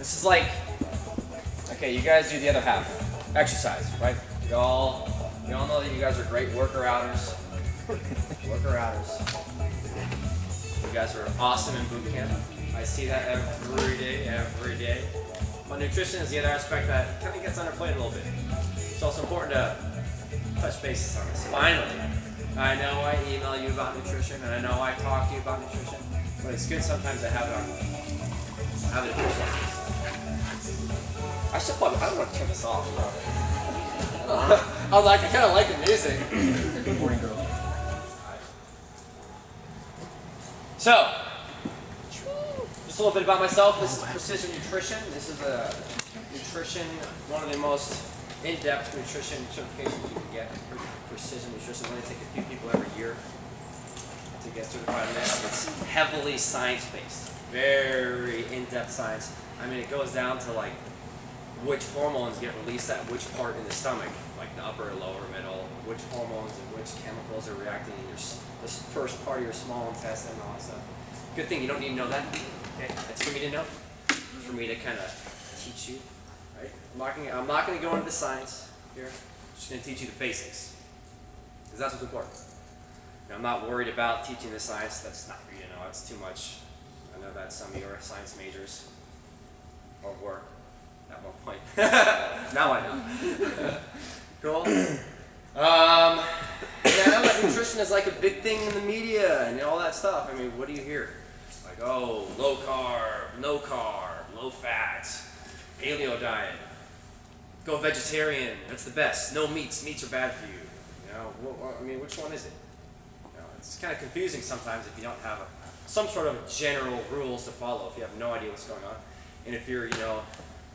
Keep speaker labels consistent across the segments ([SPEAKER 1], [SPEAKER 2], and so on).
[SPEAKER 1] This is like, okay, you guys do the other half. Exercise, right? We all know that you guys are great worker-outers. Worker-outers. You guys are awesome in boot camp. I see that every day. But nutrition is the other aspect that kind of gets underplayed a little bit. It's also important to touch bases on this. Finally, I know I email you about nutrition, and I know I talk to you about nutrition, but it's good sometimes to have it on. Have it nutrition. I don't want to turn this off, bro. I kind of like the music.
[SPEAKER 2] Good morning, girl.
[SPEAKER 1] So, just a little bit about myself. This is Precision Nutrition. This is a nutrition, one of the most in-depth nutrition certifications you can get. Precision Nutrition. Only take a few people every year to get certified in this. It's heavily science-based, very in-depth science. I mean, it goes down to like which hormones get released at which part in the stomach, like the upper, lower, middle, which hormones and which chemicals are reacting in the first part of your small intestine and all that stuff. Good thing you don't need to know that. Okay, that's for me to know, for me to kind of teach you. Right? I'm not going to go into the science here. I'm just going to teach you the basics, because that's what's important. I'm not worried about teaching the science. That's not for you to know. It's too much. I know that some of you are science majors, or were at one point. Now I know. Cool. Yeah, I know that nutrition is like a big thing in the media and all that stuff. I mean, what do you hear? Like, oh, low carb, no carb, low fat, paleo diet, go vegetarian. That's the best. No meats. Meats are bad for you. You know, I mean, which one is it? You know, it's kind of confusing sometimes if you don't have some sort of general rules to follow. If you have no idea what's going on, and if you're,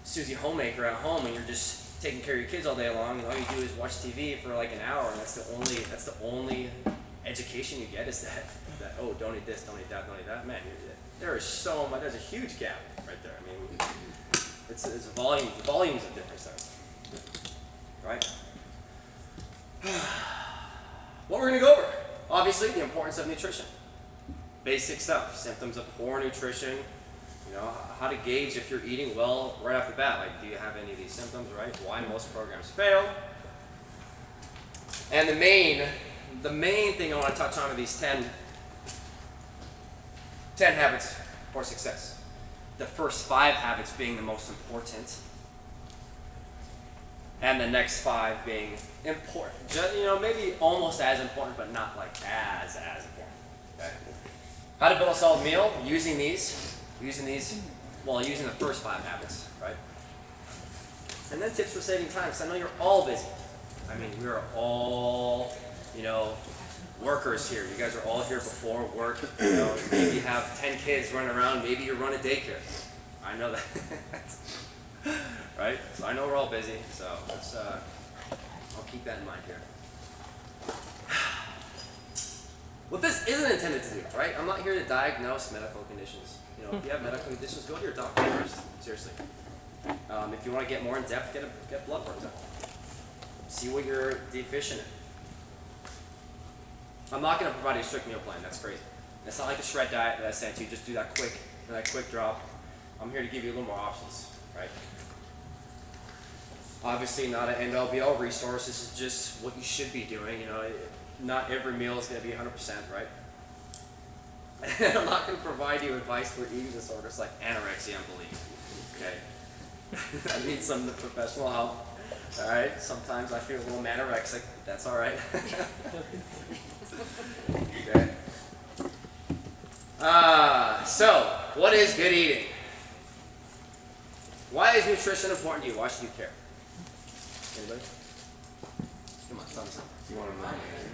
[SPEAKER 1] Susie homemaker at home and you're just taking care of your kids all day long and all you do is watch TV for like an hour and that's the only education you get is that oh, don't eat this, don't eat that, don't eat that. Man, there is so much. There's a huge gap right there. I mean, it's volumes of difference there, right? What we're going to go over, obviously, the importance of nutrition, basic stuff, symptoms of poor nutrition. How to gauge if you're eating well right off the bat. Like, do you have any of these symptoms, right? Why most programs fail. And the main thing I want to touch on are these 10 habits for success. The first 5 habits being the most important. And the next 5 being important. Just, maybe almost as important, but not like as important. Okay? How to build a solid meal using the first 5 habits, right? And then tips for saving time, because I know you're all busy. I mean, we are all, workers here. You guys are all here before work. Maybe you have 10 kids running around. Maybe you run a daycare. I know that. Right? So I know we're all busy, so let's, I'll keep that in mind here. What this isn't intended to do, right? I'm not here to diagnose medical conditions. If you have medical conditions, go to your doctor first. Seriously. If you want to get more in depth, get blood work done. See what you're deficient in. I'm not going to provide you a strict meal plan. That's crazy. It's not like the shred diet that I sent you. Just do that quick drop. I'm here to give you a little more options, right? Obviously, not an end-all be-all resource. This is just what you should be doing. Not every meal is going to be 100%, right? I'm not going to provide you advice for eating disorders like anorexia and bulimia. Okay? I need some professional help. All right? Sometimes I feel a little manorexic. That's all right. Okay? So, what is good eating? Why is nutrition important to you? Why should you care? Anybody? Come on, tell me something.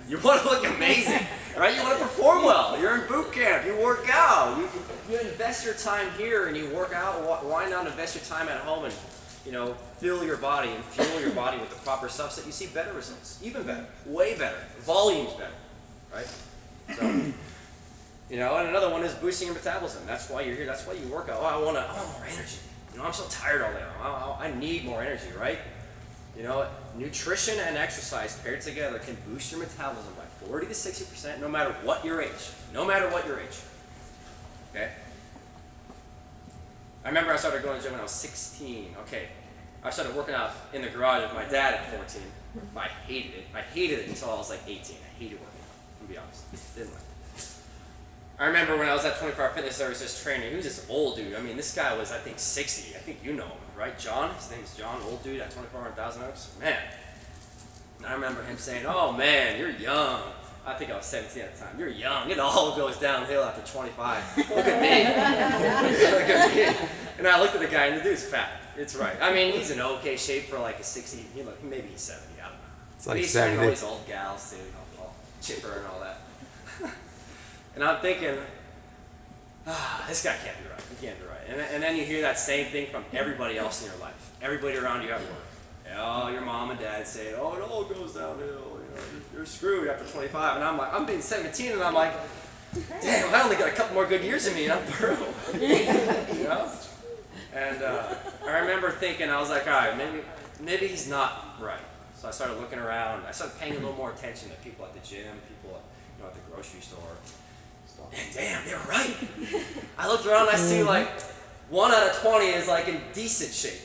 [SPEAKER 1] You want to look amazing, right? You want to perform well. You're in boot camp. You work out. You invest your time here and you work out. Why not invest your time at home and, fill your body and fuel your body with the proper stuff so that you see better results, even better, way better, volumes better, right? So, and another one is boosting your metabolism. That's why you're here. That's why you work out. Oh, I want more energy. I'm so tired all day long. I need more energy, right? Nutrition and exercise paired together can boost your metabolism by 40 to 60%, no matter what your age. No matter what your age. Okay? I remember I started going to the gym when I was 16. Okay, I started working out in the garage with my dad at 14. I hated it. I hated it until I was like 18. I hated working out, to be honest. Didn't like it. I remember when I was at 24 Hour Fitness, there was this trainer. He was this old dude. I mean, this guy was, I think, 60. I think you know him, right? John? His name is John, old dude at 24 Hour 1,000 Oaks. Man. And I remember him saying, oh, man, you're young. I think I was 17 at the time. You're young. It all goes downhill after 25. Look at me. Look at me. And I looked at the guy, and the dude's fat. It's right. I mean, he's in okay shape for like a 60. You know, maybe he's 70. I don't know.
[SPEAKER 2] It's like
[SPEAKER 1] he's
[SPEAKER 2] 70.
[SPEAKER 1] all these old gals, too. All chipper and all that. And I'm thinking, this guy can't be right. He can't be right. And then you hear that same thing from everybody else in your life. Everybody around you at work. Oh, your mom and dad say, oh, it all goes downhill. You know, you're screwed after 25. And I'm like, I'm being 17, and I'm like, damn, I only got a couple more good years in me, and I'm through. You know? And I remember thinking, I was like, all right, maybe he's not right. So I started looking around. I started paying a little more attention to people at the gym, people at the grocery store. And damn, they're right. I looked around and I see like 1 out of 20 is like in decent shape,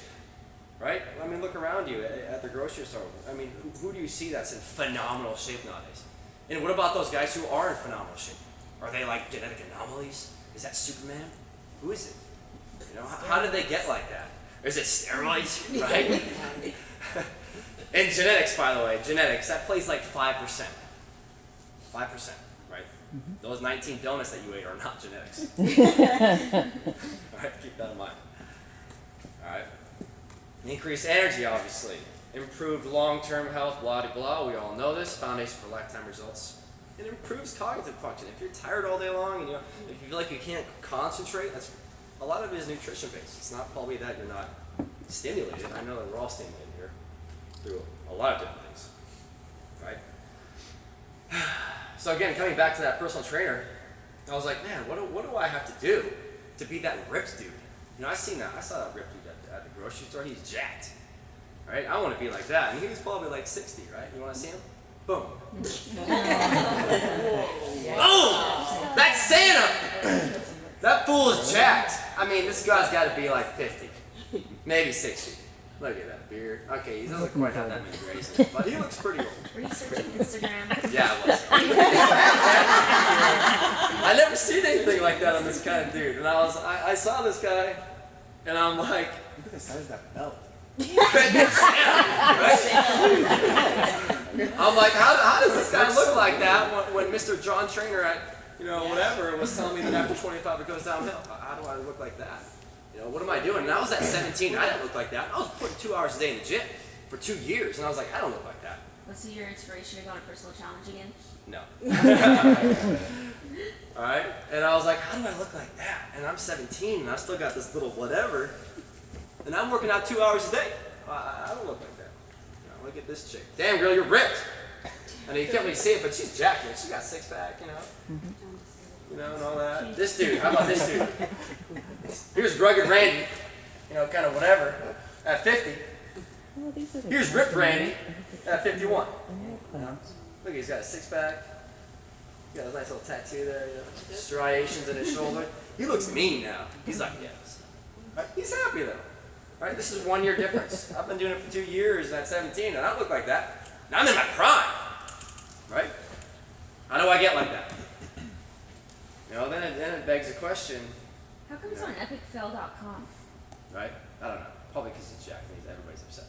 [SPEAKER 1] right? I mean, look around you at the grocery store. I mean, who do you see that's in phenomenal shape nowadays? And what about those guys who are in phenomenal shape? Are they like genetic anomalies? Is that Superman? Who is it? You know, how did they get like that? Or is it steroids, right? And genetics, by the way, that plays like 5%. 5%. Right? Those 19 donuts that you ate are not genetics. Alright, keep that in mind. Alright. Increased energy, obviously. Improved long-term health, blah, blah, blah. We all know this. Foundation for lifetime results. It improves cognitive function. If you're tired all day long and if you feel like you can't concentrate, that's a lot of it is nutrition based. It's not probably that you're not stimulated. I know that we're all stimulated here through a lot of different things. Right? So again, coming back to that personal trainer, I was like, man, what do I have to do to be that ripped dude? You know, I saw that ripped dude at the grocery store. He's jacked, right? I want to be like that. And he was probably like 60, right? You want to see him? Boom. Boom! That's Santa! That fool is jacked. I mean, this guy's got to be like 50, maybe 60. Look at that beard. Okay, he doesn't quite have that many raisins, but he looks pretty old.
[SPEAKER 3] Were you searching Instagram?
[SPEAKER 1] Yeah, I was. I never seen anything like that on this kind of dude. And I saw this guy, and I'm like,
[SPEAKER 2] Look at the size of that belt.
[SPEAKER 1] I'm like, how does this guy look like that when Mr. John Trainer at, whatever, was telling me that after 25 it goes downhill? How do I look like that? What am I doing? And I was at 17, I didn't look like that. I was putting 2 hours a day in the gym for 2 years, and I was like, I don't look like that.
[SPEAKER 3] Was he your inspiration to go on a personal challenge again?
[SPEAKER 1] No. Alright? And I was like, how do I look like that? And I'm 17, and I still got this little whatever, and I'm working out 2 hours a day. I don't look like that. Look at this chick. Damn, girl, you're ripped. I mean, you can't really see it, but she's jacked. She got six-pack, and all that. This dude, how about this dude? Here's rugged Randy, kind of whatever, at 50. Here's ripped Randy at 51. Look, he's got a six-pack. He's got a nice little tattoo there, striations in his shoulder. He looks mean now. He's like, yes. Right? He's happy though. Right? This is 1 year difference. I've been doing it for 2 years at 17, and I don't look like that. Now I'm in my prime. Right? How do I get like that? Then it begs the question.
[SPEAKER 3] How come it's on epicfail.com?
[SPEAKER 1] Right? I don't know. Probably because it's jacked and everybody's upset.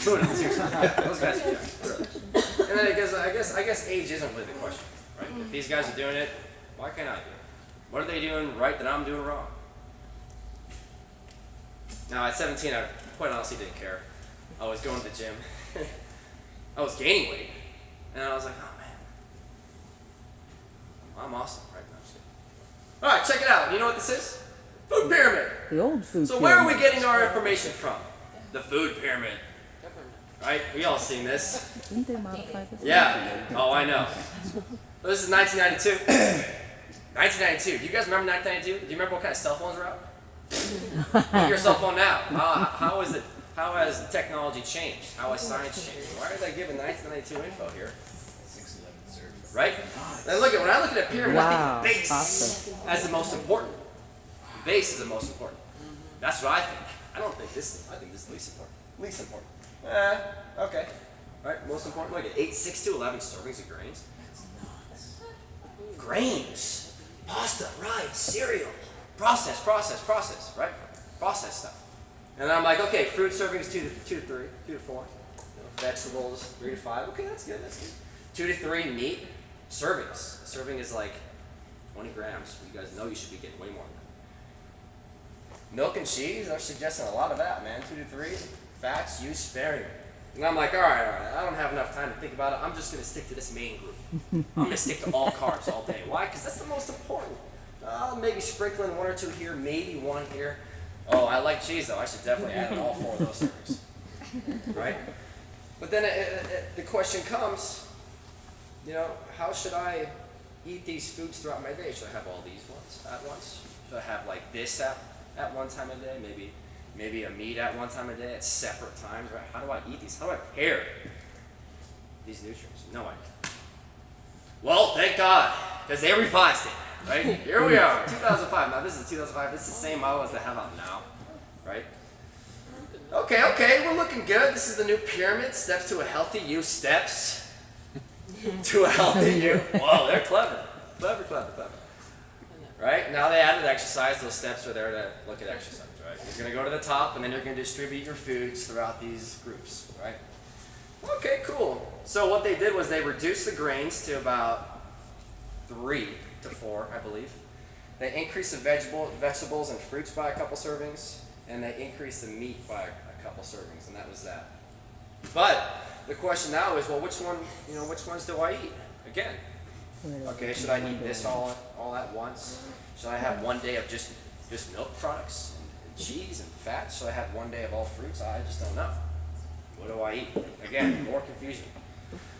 [SPEAKER 1] Who knows? Seriously. Those guys are jacked. Really. And then I guess age isn't really the question. Right? If these guys are doing it, why can't I do it? What are they doing right that I'm doing wrong? Now at 17, I quite honestly didn't care. I was going to the gym. I was gaining weight. And I was like, oh man, I'm awesome, right? No, I'm just kidding. All right, check it out. You know what this is? Food pyramid.
[SPEAKER 4] The old food
[SPEAKER 1] So
[SPEAKER 4] pyramid.
[SPEAKER 1] where are we getting our information from? The food pyramid. Right? We all seen this.
[SPEAKER 4] Didn't they modify this?
[SPEAKER 1] Yeah. Oh, I know. Well, this is 1992. 1992. Do you guys remember 1992? Do you remember what kind of cell phones were out? Look at your cell phone now. How is it? How has technology changed? How has science changed? Why are they giving 1992 info here? Right? And when I look at a pyramid, I think base as the most important. Base is the most important. That's what I think. I don't think this. I think this is least important. Least important. Okay. All right. Most important. Look at 6 to 11 servings of grains. Grains, pasta, rice, cereal, process, right? Processed stuff. And then I'm like, okay, fruit servings 2 to 3, 2 to 4. Vegetables 3 to 5. Okay, that's good. 2 to 3 meat servings. A serving is like 20 grams. You guys know you should be getting way more than that. Milk and cheese, they're suggesting a lot of that, man. 2 to 3. Fats used sparingly. And I'm like, all right, I don't have enough time to think about it. I'm just going to stick to this main group. I'm going to stick to all carbs all day. Why? Because that's the most important. Maybe sprinkling 1 or 2 here, maybe 1 here. Oh, I like cheese, though. I should definitely add in all 4 of those servings. Right? But then the question comes, how should I eat these foods throughout my day? Should I have all these ones at once? Should I have like this at one time of day? Maybe a meat at one time of day at separate times, right? How do I eat these? How do I pair these nutrients? No idea. Well, thank God, because they revised it, right? Here we are, 2005. Now this is 2005. This is the same model as they have out now, right? Okay, we're looking good. This is the new pyramid. Steps to a healthy you. Steps to a healthy you. Whoa, they're clever. Clever. Right? Now they added exercise. Those steps are there to look at exercise. Right? You're going to go to the top, and then you're going to distribute your foods throughout these groups, right? Okay, cool. So what they did was they reduced the grains to about 3 to 4, I believe. They increased the vegetables and fruits by a couple servings, and they increased the meat by a couple servings, and that was that. But the question now is, well, which ones do I eat? Again, okay, should I eat this all at once? Should I have 1 day of just milk products? Cheese and fats? Should I have 1 day of all fruits? I just don't know. What do I eat? Again, more confusion.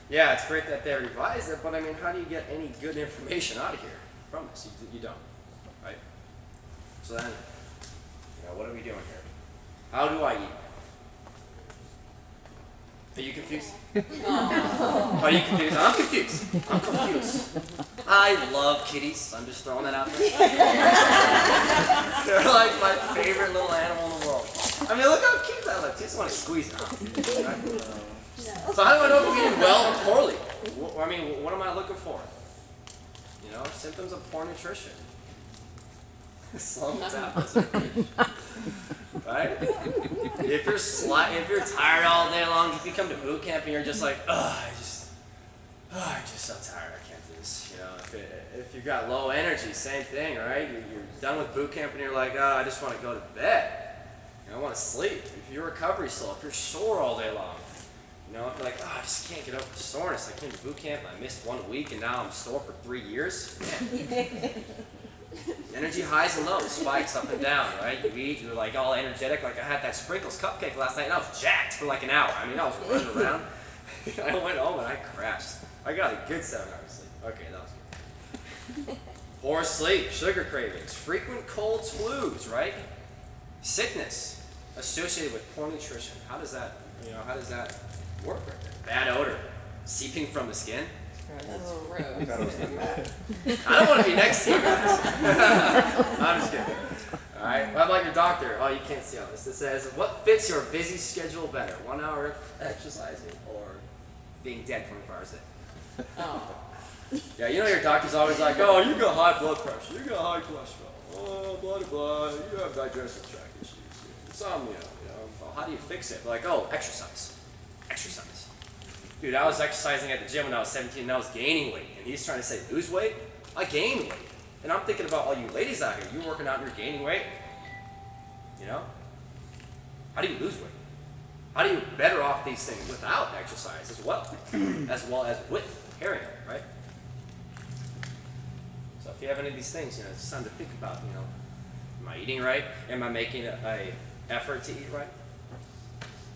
[SPEAKER 1] Yeah, it's great that they revised it, but I mean, how do you get any good information out of here from this? You don't, right? So then, what are we doing here? How do I eat? Are you confused? Are you confused? I'm confused. I love kitties. I'm just throwing that out there. They're like my favorite little animal in the world. I mean, look how cute that looks. You just want to squeeze it out. Right? So how do I know if I'm eating well or poorly? I mean, what am I looking for? Symptoms of poor nutrition. Slow metabolism. Right? If you're tired all day long, if you come to boot camp and you're just like, I'm just so tired, I can't do this. If you've got low energy, same thing, right? You're done with boot camp and you're like, I just want to go to bed. I want to sleep. If your recovery's slow, if you're sore all day long, if you're like, I just can't get over the soreness. I came to boot camp and I missed 1 week and now I'm sore for 3 years. Man. Energy highs and lows, spikes up and down, right? You eat, you're like all energetic. Like I had that sprinkles cupcake last night and I was jacked for like an hour. I mean, I was running around. I went home and I crashed. I got a good 7 hours sleep. Okay, that was good. Poor sleep, sugar cravings, frequent colds, flus, right? Sickness associated with poor nutrition. How does that work right there? Bad odor, seeping from the skin.
[SPEAKER 2] That's gross.
[SPEAKER 1] I don't want to be next to you guys. I'm just kidding. All right. What about your doctor? Oh, you can't see all this. It says, what fits your busy schedule better? 1 hour of exercising or being dead 24 hours a day?
[SPEAKER 2] Oh.
[SPEAKER 1] Yeah, your doctor's always like, oh, you got high blood pressure. You got high cholesterol. Oh, blah. You have digestive tract issues. Insomnia. Well, how do you fix it? Like, oh, exercise. Dude, I was exercising at the gym when I was 17 and I was gaining weight. And he's trying to say, lose weight? I gained weight. And I'm thinking about all you ladies out here. You're working out and you're gaining weight. How do you lose weight? How do you better off these things without exercise as well as with pairing them, right? So if you have any of these things, it's time to think about, am I eating right? Am I making an effort to eat right?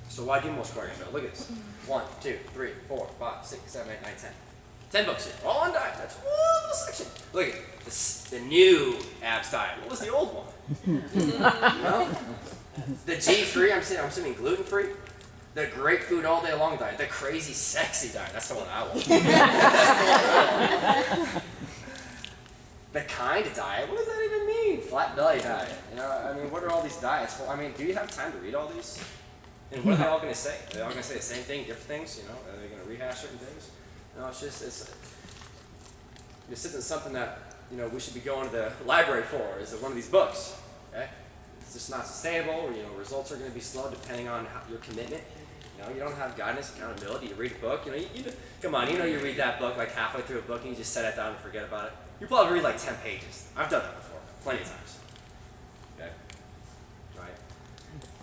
[SPEAKER 1] So why do most programs? Look at this. 1, 2, 3, 4, 5, 6, 7, 8, 9, 10. 10 books here. All on diet. That's one little section. Look at this, the new abs diet. What was the old one? The G-free, I'm assuming gluten-free. The great food all day long diet. The crazy sexy diet. That's the one I want. The kind diet. What does that even mean? flat belly diet. You know, I mean, what are all these diets? Well, I mean, do you have time to read all these? And what are they all going to say? Are they all going to say the same thing, different things? You know, are they going to rehash certain things? No, it's just this isn't something that we should be going to the library for. Is one of these books? Okay, it's just not sustainable. Or, results are going to be slow depending on your commitment. You don't have guidance, accountability. You read a book. Come on. You read that book like halfway through a book and you just set it down and forget about it. You probably read like 10 pages. I've done that before, plenty of times. Okay, right.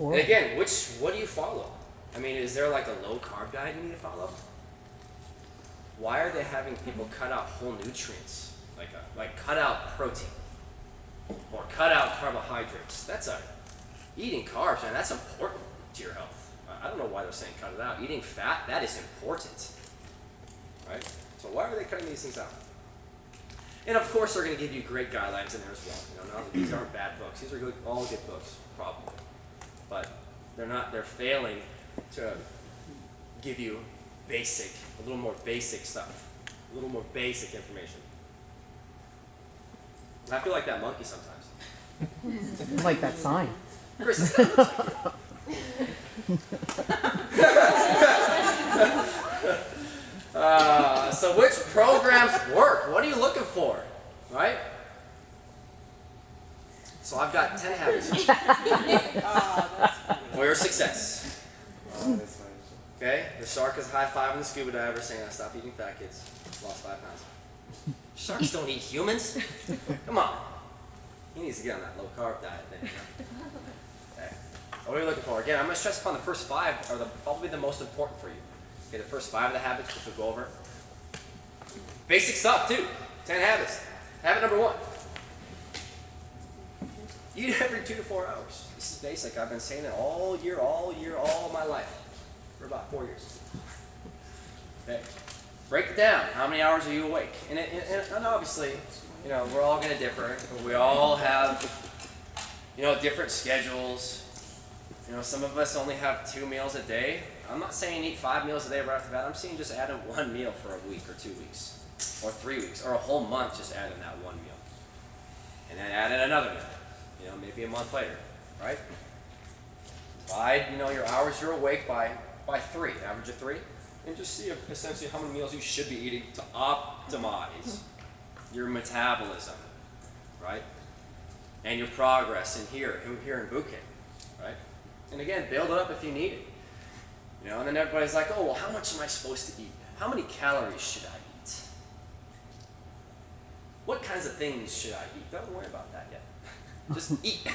[SPEAKER 1] And again, what do you follow? I mean, is there like a low carb diet you need to follow? Why are they having people cut out whole nutrients, like cut out protein or cut out carbohydrates? Eating carbs, man. That's important to your health. I don't know why they're saying cut it out. Eating fat, that is important, right? So why are they cutting these things out? And of course, they're going to give you great guidelines in there as well. These aren't bad books. These are all good books, probably, but they're failing to give you a little more basic stuff, a little more basic information. I feel like that monkey sometimes.
[SPEAKER 2] Like that sign.
[SPEAKER 1] Chris, this kind of looks like you. So which programs work? What are you looking for, right? So I've got 10 habits for your success. Okay, the shark is high-fiving the scuba diver saying, "I stopped eating fat kids, lost 5 pounds." Sharks don't eat humans. Come on. He needs to get on that low-carb diet thing. Okay. What are we looking for? Again, I'm going to stress upon the first 5 are probably the most important for you. Okay, the first 5 of the habits, which we'll go over. Basic stuff, too. 10 habits. Habit number 1. Eat every 2 to 4 hours. This is basic. I've been saying it all year, all my life. For about 4 years. Okay. Break it down. How many hours are you awake? And obviously, we're all going to differ. We all have, different schedules. Some of us only have 2 meals a day. I'm not saying eat 5 meals a day right off the bat. I'm saying just add in 1 meal for a week or 2 weeks or 3 weeks or a whole month. Just add in that 1 meal, and then add in another meal. Maybe a month later, right? Divide, your hours you're awake by 3, average of 3, and just see essentially how many meals you should be eating to optimize your metabolism, right? And your progress here in boot camp, right? And again, build it up if you need it. And then everybody's like, "Oh, well, how much am I supposed to eat? How many calories should I eat? What kinds of things should I eat?" Don't worry about that yet. Just eat.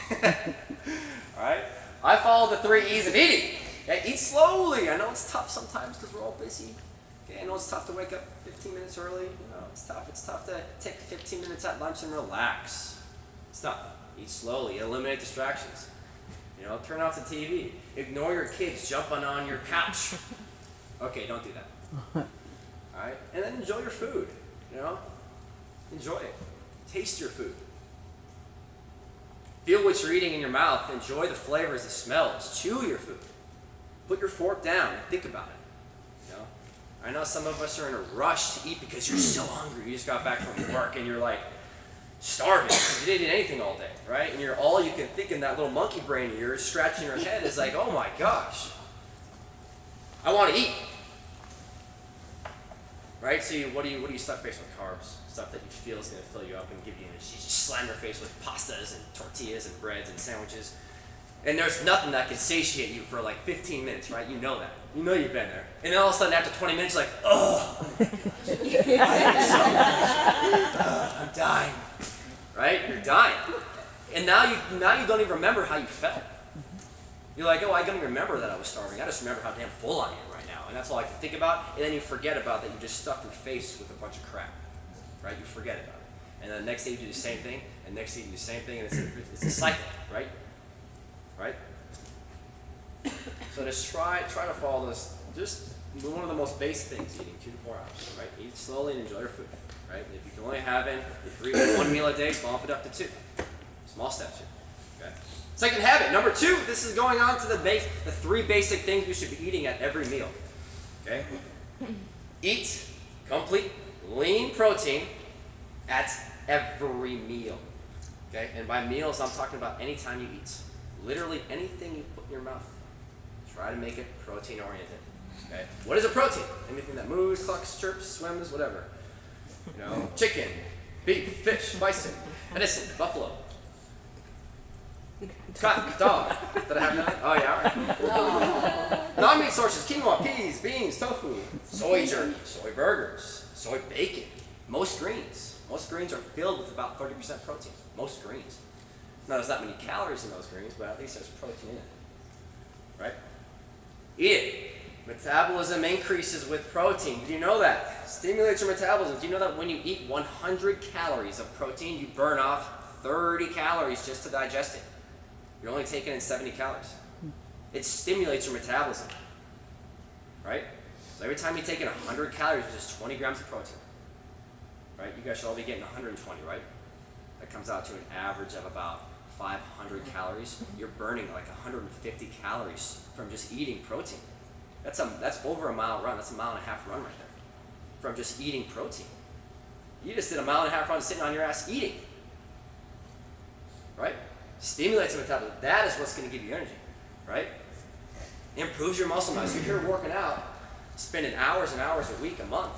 [SPEAKER 1] All right? I follow the 3 E's of eating. Okay? Eat slowly. I know it's tough sometimes because we're all busy. Okay? I know it's tough to wake up 15 minutes early. It's tough. It's tough to take 15 minutes at lunch and relax. It's tough. Eat slowly. Eliminate distractions. Turn off the TV. Ignore your kids jumping on your couch. Okay, don't do that. All right? And then enjoy your food. Enjoy it. Taste your food. Feel what you're eating in your mouth. Enjoy the flavors, the smells. Chew your food. Put your fork down and think about it. I know some of us are in a rush to eat because you're so hungry. You just got back from work and you're like starving because you didn't eat anything all day, right? And all you can think in that little monkey brain of yours scratching your head is like, "Oh my gosh, I want to eat." Right? So what do you stuff face with? Carbs, stuff that you feel is going to fill you up and give you energy. You just slam your face with pastas and tortillas and breads and sandwiches. And there's nothing that can satiate you for like 15 minutes, right? You know that. You know you've been there. And then all of a sudden after 20 minutes, you're like, "Oh, I'm dying." Right? You're dying. And now you don't even remember how you felt. You're like, "Oh, I don't even remember that I was starving. I just remember how damn full I am right now. And that's all I can think about." And then you forget about that. You just stuffed your face with a bunch of crap. Right? You forget about it. And then the next day you do the same thing, and the next day you do the same thing, and it's a cycle, right? Right? So just try to follow this. Just one of the most basic things, eating 2 to 4 hours, right? Eat slowly and enjoy your food, right? If you can only have if you're eating 1 meal a day, bump it up to 2. Small steps here, okay? Second habit, number 2, this is going on to the 3 basic things we should be eating at every meal, okay? Eat complete lean protein at every meal. Okay, and by meals, I'm talking about any time you eat. Literally anything you put in your mouth. Try to make it protein oriented. Okay, what is a protein? Anything that moves, clucks, chirps, swims, whatever. You know, chicken, beef, fish, bison, venison, buffalo. Cat, dog. Did I have none? Oh yeah. Right. Non-meat sources: quinoa, peas, beans, tofu, soy jerky, soy burgers, soy bacon. Most greens. Most greens are filled with about 30% protein. Most greens. Now there's not many calories in those greens, but at least there's protein in it. Right? Eat it. Metabolism increases with protein. Did you know that? Stimulates your metabolism. Do you know that when you eat 100 calories of protein, you burn off 30 calories just to digest it? You're only taking in 70 calories. It stimulates your metabolism. Right? So every time you take in 100 calories, which is 20 grams of protein. Right? You guys should all be getting 120, right? That comes out to an average of about 500 calories. You're burning like 150 calories from just eating protein. That's over a mile run. That's a mile and a half run right there. From just eating protein. You just did a mile and a half run sitting on your ass eating. Right? Stimulates the metabolism. That is what's going to give you energy. Right? Improves your muscle mass. You're here working out, spending hours and hours a week, a month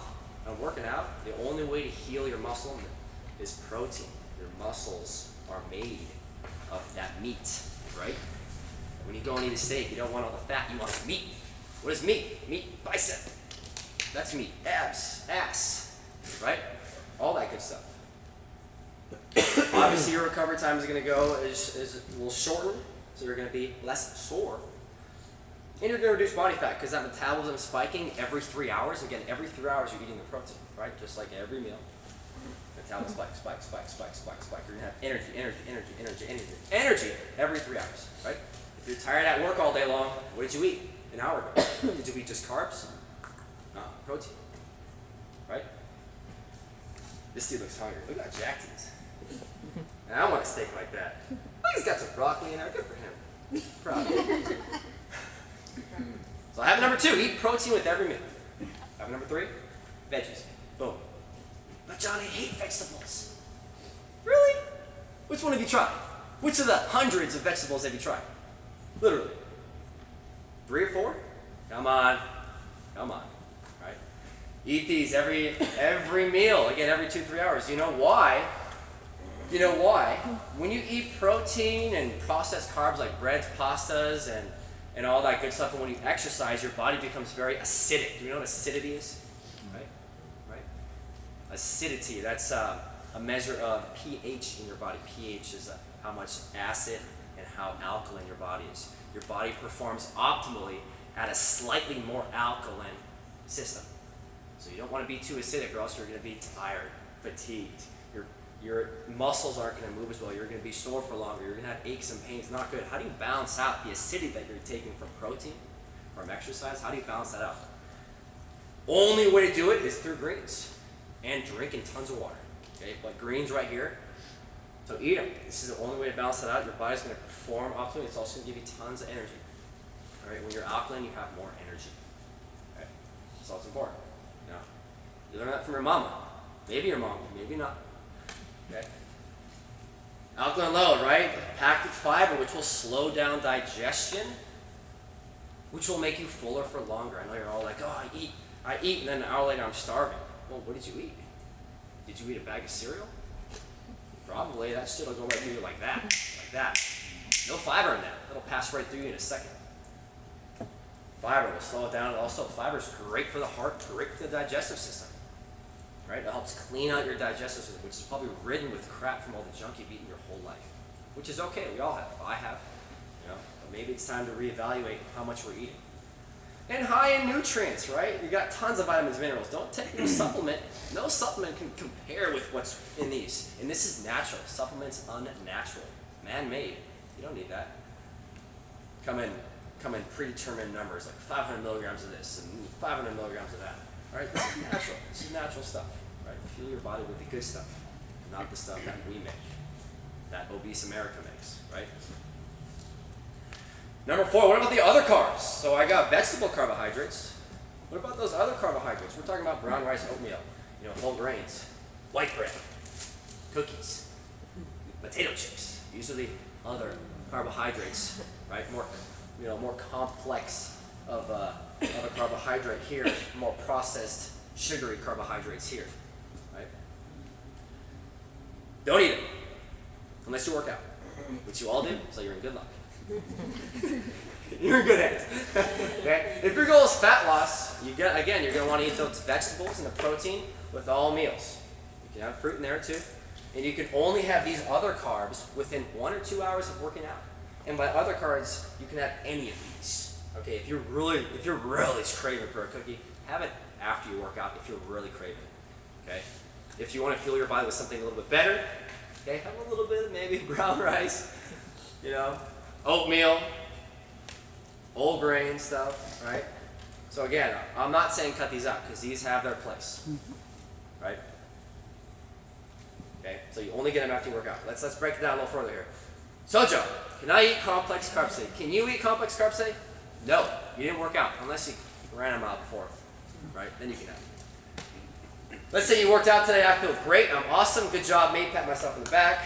[SPEAKER 1] on working out. The only way to heal your muscle is protein. Your muscles are made of that meat. Right? When you go and eat a steak, you don't want all the fat. You want meat. What is meat? Meat, bicep. That's meat. Abs, ass, right? All that good stuff. Obviously, your recovery time is going to will shorten, so you're going to be less sore. And you're going to reduce body fat because that metabolism is spiking every 3 hours. Again, every 3 hours you're eating the protein, right? Just like every meal. Metabolism spike. You're going to have energy every 3 hours, right? If you're tired at work all day long, what did you eat an hour ago? Did you eat just carbs? No, protein, right? This dude looks hungry. Look how jacked he is. And I want a steak like that. He's got some broccoli in there. Good for him. Proud of him. So habit number 2, eat protein with every meal. Habit number 3, veggies. Boom. But John, I hate vegetables. Really? Which one have you tried? Which of the hundreds of vegetables have you tried? Literally. 3 or 4? Come on. Right? Eat these every meal. Again, every 2-3 hours. You know why? When you eat protein and processed carbs like breads, pastas, and all that good stuff, and when you exercise, your body becomes very acidic. Do you know what acidity is? Right? Acidity, that's a measure of pH in your body. pH is how much acid and how alkaline your body is. Your body performs optimally at a slightly more alkaline system. So you don't want to be too acidic or else you're going to be tired, fatigued. Your muscles aren't going to move as well. You're going to be sore for longer. You're going to have aches and pains. Not good. How do you balance out the acidity that you're taking from protein, from exercise? How do you balance that out? Only way to do it is through greens and drinking tons of water. Okay, but greens right here. So eat them. This is the only way to balance that out. Your body's going to perform optimally. It's also going to give you tons of energy. All right, when you're alkaline, you have more energy. Okay, so it's important. Now, you learn that from your mama. Maybe your mom, maybe not. Okay. Alkaline load, right? Packed with fiber, which will slow down digestion, which will make you fuller for longer. I know you're all like, oh, I eat, and then an hour later I'm starving. Well, what did you eat? Did you eat a bag of cereal? Probably. That shit will go right through you like that. No fiber in that. It'll pass right through you in a second. Fiber will slow it down. Also, fiber is great for the heart, great for the digestive system. Right? It helps clean out your digestive system, which is probably ridden with crap from all the junk you've eaten your whole life. Which is okay. We all have. I have. But maybe it's time to reevaluate how much we're eating. And high in nutrients, right? You got tons of vitamins and minerals. Don't take no supplement. No supplement can compare with what's in these. And this is natural. Supplements unnatural. Man-made. You don't need that. Come in predetermined numbers, like 500 milligrams of this and 500 milligrams of that. All right? This is natural. This is natural stuff. Right? Fuel your body with the good stuff, not the stuff that we make, that obese America makes. Right? Number 4, what about the other carbs? So I got vegetable carbohydrates. What about those other carbohydrates? We're talking about brown rice, oatmeal, whole grains, white bread, cookies. potato chips. Usually other carbohydrates, right? More complex of a carbohydrate here, more processed, sugary carbohydrates here, right? Don't eat it unless you work out, which you all do, so you're in good luck. You're in good hands. Okay? If your goal is fat loss, you're going to want to eat those vegetables and the protein with all meals. You can have fruit in there too. And you can only have these other carbs within 1 or 2 hours of working out. And by other carbs, you can have any of these. Okay, if you're really craving for a cookie, have it after you work out if you're really craving it. Okay? If you want to fuel your body with something a little bit better, okay, have a little bit of maybe brown rice, oatmeal, whole grain stuff, right? So again, I'm not saying cut these out because these have their place, right? Okay, so you only get them after you work out. Let's break it down a little further here. Sojo, can I eat complex carbs today? Can you eat complex carbs today? No, you didn't work out unless you ran a mile before, right? Then you can have it. Let's say you worked out today. I feel great. I'm awesome. Good job, mate. Pat myself in the back.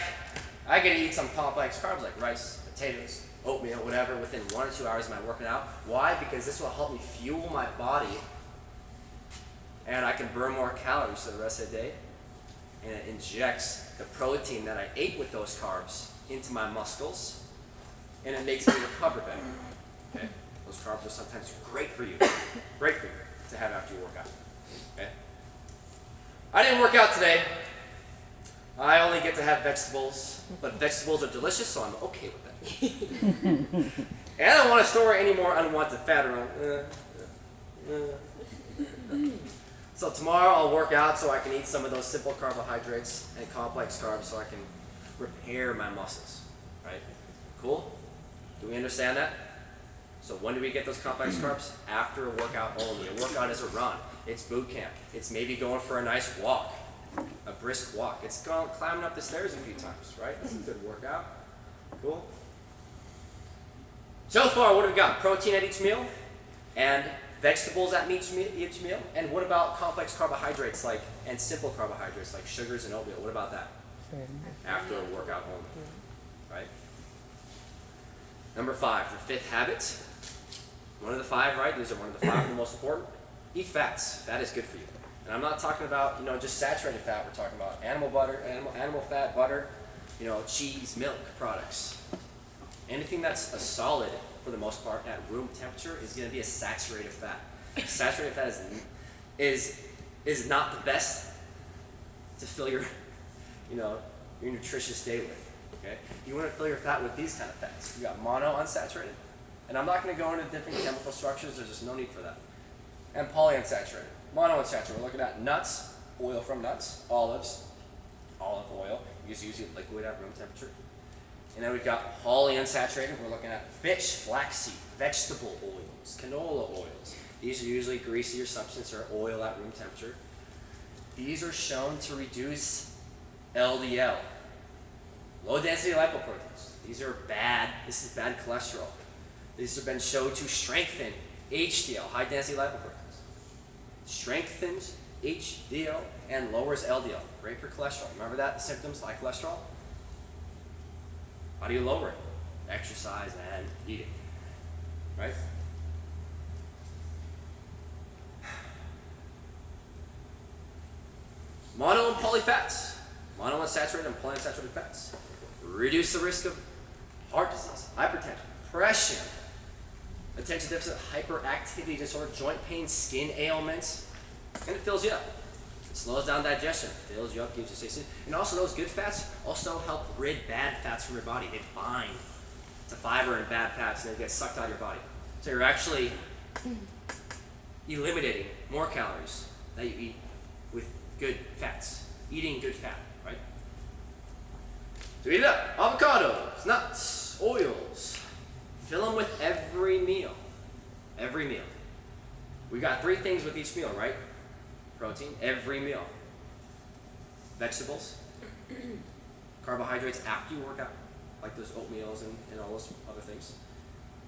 [SPEAKER 1] I get to eat some complex carbs like rice, potatoes, oatmeal, whatever, within 1 or 2 hours of my working out. Why? Because this will help me fuel my body, and I can burn more calories for the rest of the day. And it injects the protein that I ate with those carbs into my muscles, and it makes me recover better. Okay? Those carbs are sometimes great for you to have after you work out. Okay? I didn't work out today. I only get to have vegetables, but vegetables are delicious, so I'm okay with that. And I don't want to store any more unwanted fat around. So tomorrow I'll work out so I can eat some of those simple carbohydrates and complex carbs so I can repair my muscles, right? Cool? Do we understand that? So when do we get those complex carbs? After a workout only. A workout is a run. It's boot camp. It's maybe going for a nice walk, a brisk walk. It's climbing up the stairs a few times, right? That's a good workout. Cool? So far, what have we got? Protein at each meal and vegetables at each meal. And what about complex carbohydrates and simple carbohydrates like sugars and oatmeal? What about that? After a workout only, right? Number 5, the 5th habit. One of the 5, right? These are one of the 5 the most important. Eat fats. Fat is good for you. And I'm not talking about, just saturated fat. We're talking about animal butter, animal fat, butter, cheese, milk products. Anything that's a solid, for the most part, at room temperature is going to be a saturated fat. Saturated fat is not the best to fill your, your nutritious day with. Okay? You want to fill your fat with these kind of fats. You got mono unsaturated, and I'm not going to go into different chemical structures. There's just no need for that. And polyunsaturated. Monounsaturated, we're looking at nuts, oil from nuts, olives, olive oil. You just use it liquid at room temperature. And then we've got polyunsaturated. We're looking at fish, flaxseed, vegetable oils, canola oils. These are usually greasier substance or oil at room temperature. These are shown to reduce LDL, low density lipoproteins. These are bad. This is bad cholesterol. These have been shown to strengthen HDL, high density lipoproteins. Strengthens HDL and lowers LDL. Great for cholesterol. Remember that? The symptoms like cholesterol? How do you lower it? Exercise and eating. Right? Mono and polyfats. Monounsaturated and polyunsaturated fats. Reduce the risk of heart disease, hypertension, depression, attention deficit hyperactivity disorder, joint pain, skin ailments, and it fills you up. It slows down digestion, fills you up, gives you satiety. And also those good fats also help rid bad fats from your body. They bind to fiber and bad fats and they get sucked out of your body. So you're actually eliminating more calories that you eat with good fats. Eating good fat, right? So eat it up. Avocados, nuts, oils. Fill them with every meal. Every meal. We got 3 things with each meal, right? Protein, every meal. Vegetables. Carbohydrates after you work out, like those oatmeals and all those other things,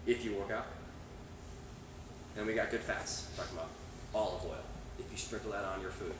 [SPEAKER 1] if you work out. And we got good fats. I'm talking about olive oil, if you sprinkle that on your food.